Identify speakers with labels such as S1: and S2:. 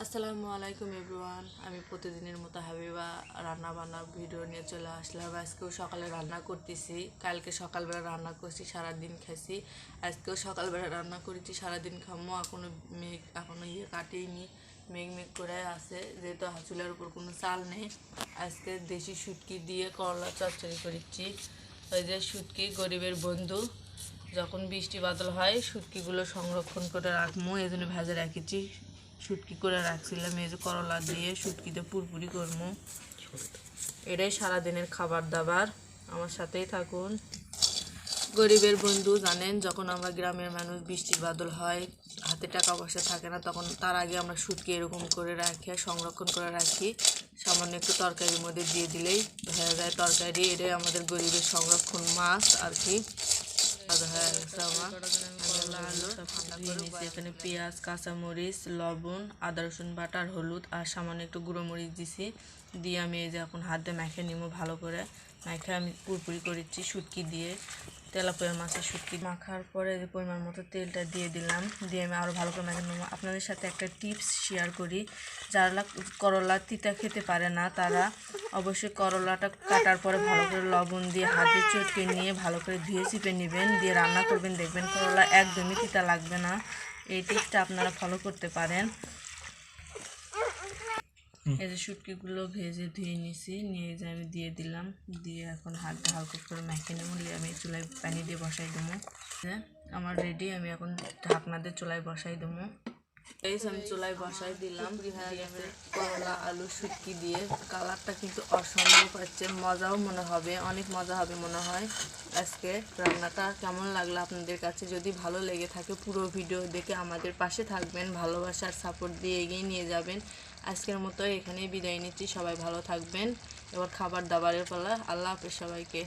S1: আসসালামু আলাইকুম এভরিওয়ান। আমি প্রতিদিনের মতো হাবিবা রান্না বান্না ভিডিও নিয়ে চলে আসলাম। আজকেও সকালে রান্না করতেছি। কালকে সকালবেলা রান্না করছি, সারাদিন খাইছি। আজকেও সকালবেলা রান্না করেছি, সারাদিন খামো। এখনো কাটেইনি, মেঘ করে আছে, যেহেতু চুলার উপর কোনো চাল নেই। আজকে দেশি শুটকি দিয়ে করলা চচ্চড়ি করেছি। ওই যে শুটকি গরিবের বন্ধু, যখন বৃষ্টি বাদল হয় শুটকিগুলো সংরক্ষণ করে রাখবো, এই জন্য ভেজে রেখেছি। শুটকি করে রাখছিলাম, এই যে করলা দিয়ে শুটকিতে পুরপুরি করবো। এটাই সারাদিনের খাবার দাবার, আমার সাথেই থাকুন। গরিবের বন্ধু জানেন, যখন আমরা গ্রামের মানুষ বৃষ্টি বাদল হয়, হাতে টাকা পয়সা থাকে না, তখন তার আগে আমরা শুটকি এরকম করে রাখি, সংরক্ষণ করে রাখি। সামান্য একটু তরকারির মধ্যে দিয়ে দিলেই হয়ে যায় তরকারি। এটাই আমাদের গরিবের সংরক্ষণ মাছ আর কি। এখানে পেঁয়াজ, কাঁচামরিচ, লবণ, আদা রসুন বাটা আর হলুদ আর সামান্য একটু গুঁড়ো মরিচ দিছি। দিয়ে আমি এই যে এখন হাত দিয়ে মেখে নিব ভালো করে। মেখে আমি পুরপুরি করেছি শুটকি দিয়ে। তেলাপিয়া মাছের শুটকি মাখার পরে যে পরিমাণ মতো তেলটা দিয়ে দিলাম, দিয়ে আমি আরও ভালো করে মেখে নেবো। আপনাদের সাথে একটা টিপস শেয়ার করি, যারা করলা তিতা খেতে পারে না তারা অবশ্যই করলাটা কাটার পরে ভালো করে লবণ দিয়ে হাতে চটকে নিয়ে ভালো করে ধুয়ে চিপে নেবেন, দিয়ে রান্না করবেন, দেখবেন করলা একদমই তিতা লাগবে না। এই টিপসটা আপনারা ফলো করতে পারেন। এই যে শুটকিগুলো ভেজে ধুয়ে নিছি, নিয়ে যে আমি দিয়ে দিলাম, দিয়ে এখন হাতটা হালকা করে মেখে নেব। নিয়ে আমি চুলায় পানি দিয়ে বসাই দেবো। আমার রেডি, আমি এখন ঢাকনা দিয়ে চুলায় বসাই দেবো। আমি চুলায় বসাই দিলাম। করলা আলু শুটকি দিয়ে কালারটা কিন্তু অসম্ভব হচ্ছে, মজাও মনে হবে, অনেক মজা হবে মনে হয়। আজকে রান্নাটা কেমন লাগলো আপনাদের কাছে? যদি ভালো লেগে থাকে পুরো ভিডিও দেখে আমাদের পাশে থাকবেন, ভালোবাসার সাপোর্ট দিয়ে এগিয়ে নিয়ে যাবেন। আজকের মতো এখানেই বিদায় নিচ্ছি, সবাই ভালো থাকবেন। এবার খাবার দাবারের পালা। আল্লাহ হাফেজ সবাইকে।